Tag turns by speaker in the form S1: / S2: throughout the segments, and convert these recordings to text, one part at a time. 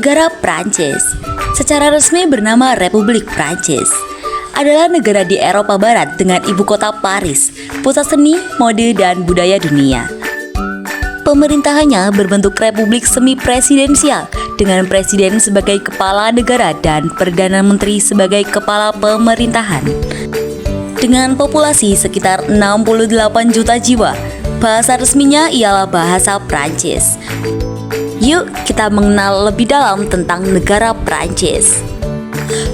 S1: Negara Prancis, secara resmi bernama Republik Prancis, adalah negara di Eropa Barat dengan ibu kota Paris, pusat seni, mode, dan budaya dunia. Pemerintahannya berbentuk republik semi-presidensial dengan presiden sebagai kepala negara dan perdana menteri sebagai kepala pemerintahan. Dengan populasi sekitar 68 juta jiwa, bahasa resminya ialah bahasa Prancis. Yuk kita mengenal lebih dalam tentang negara Prancis.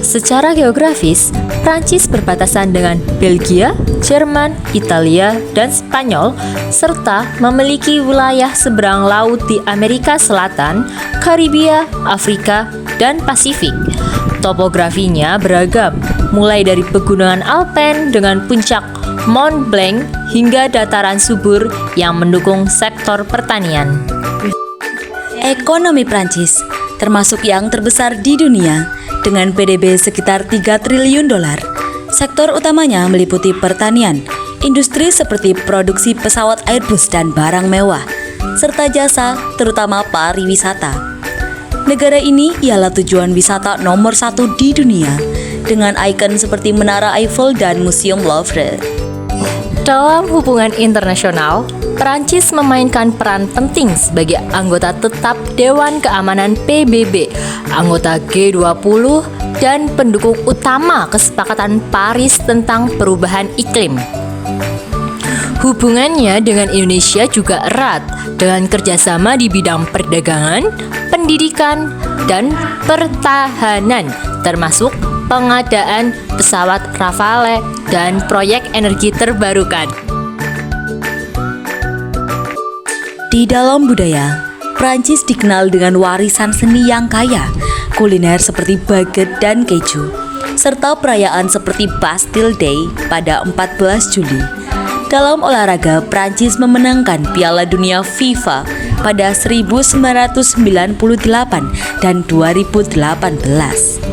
S2: Secara geografis, Prancis berbatasan dengan Belgia, Jerman, Italia, dan Spanyol, serta memiliki wilayah seberang laut di Amerika Selatan, Karibia, Afrika, dan Pasifik. Topografinya beragam, mulai dari pegunungan Alpen dengan puncak Mont Blanc hingga dataran subur yang mendukung sektor pertanian.
S1: Ekonomi Prancis termasuk yang terbesar di dunia dengan PDB sekitar 3 triliun dolar. Sektor utamanya meliputi pertanian, industri seperti produksi pesawat Airbus dan barang mewah, serta jasa terutama pariwisata. Negara ini ialah tujuan wisata nomor 1 di dunia dengan ikon seperti Menara Eiffel dan Museum Louvre.
S2: Dalam hubungan internasional, Prancis memainkan peran penting sebagai anggota tetap Dewan Keamanan PBB, anggota G20, dan pendukung utama Kesepakatan Paris tentang perubahan iklim. Hubungannya dengan Indonesia juga erat, dengan kerjasama di bidang perdagangan, pendidikan, dan pertahanan, termasuk pengadaan pesawat Rafale dan proyek energi terbarukan.
S1: Di dalam budaya, Prancis dikenal dengan warisan seni yang kaya, kuliner seperti baguette dan keju, serta perayaan seperti Bastille Day pada 14 Juli. Dalam olahraga, Prancis memenangkan Piala Dunia FIFA pada 1998 dan 2018.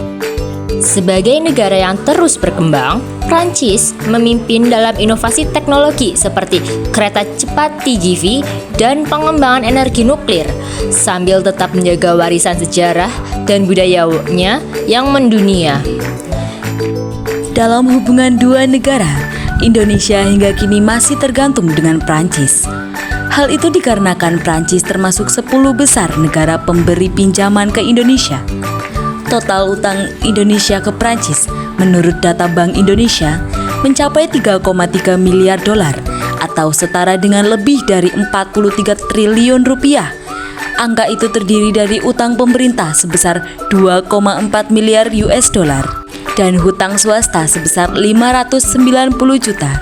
S2: Sebagai negara yang terus berkembang, Prancis memimpin dalam inovasi teknologi seperti kereta cepat TGV dan pengembangan energi nuklir, sambil tetap menjaga warisan sejarah dan budayanya yang mendunia.
S1: Dalam hubungan dua negara, Indonesia hingga kini masih tergantung dengan Prancis. Hal itu dikarenakan Prancis termasuk 10 besar negara pemberi pinjaman ke Indonesia. Total utang Indonesia ke Prancis menurut data Bank Indonesia mencapai 3,3 miliar dolar atau setara dengan lebih dari 43 triliun rupiah. Angka itu terdiri dari utang pemerintah sebesar 2,4 miliar US dollar dan hutang swasta sebesar 590 juta.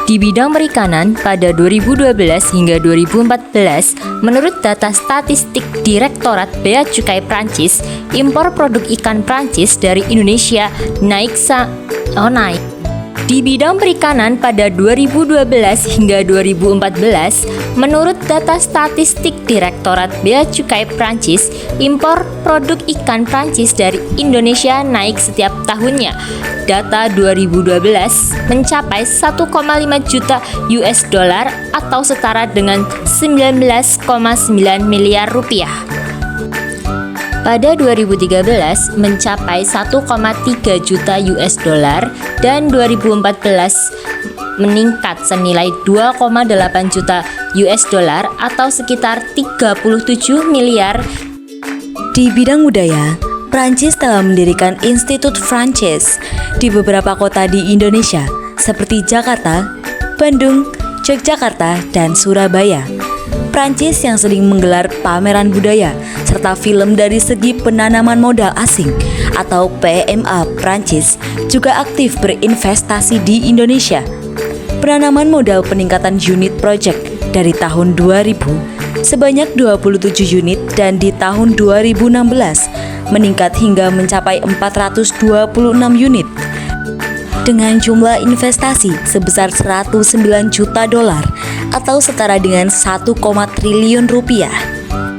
S2: Di bidang perikanan pada 2012 hingga 2014, menurut data statistik Direktorat Bea Cukai Prancis, impor produk ikan Prancis dari Indonesia naik. Di bidang perikanan pada 2012 hingga 2014, menurut data statistik Direktorat Bea Cukai Prancis, impor produk ikan Prancis dari Indonesia naik setiap tahunnya. Data 2012 mencapai 1,5 juta US dollar atau setara dengan 19,9 miliar rupiah. Pada 2013 mencapai 1,3 juta US dollar dan 2014 meningkat senilai 2,8 juta US dollar atau sekitar 37 miliar.
S1: Di bidang budaya, Prancis telah mendirikan Institut Frances di beberapa kota di Indonesia seperti Jakarta, Bandung, Yogyakarta, dan Surabaya. Prancis yang sering menggelar pameran budaya serta film dari segi penanaman modal asing atau PMA Prancis juga aktif berinvestasi di Indonesia. Penanaman modal peningkatan unit project dari tahun 2000 sebanyak 27 unit dan di tahun 2016 meningkat hingga mencapai 426 unit. Dengan jumlah investasi sebesar 109 juta dolar atau setara dengan 1, triliun rupiah.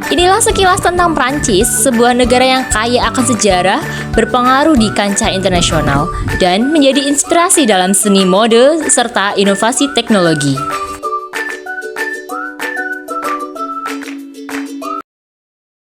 S2: Inilah sekilas tentang Prancis, sebuah negara yang kaya akan sejarah, berpengaruh di kancah internasional, dan menjadi inspirasi dalam seni mode serta inovasi teknologi.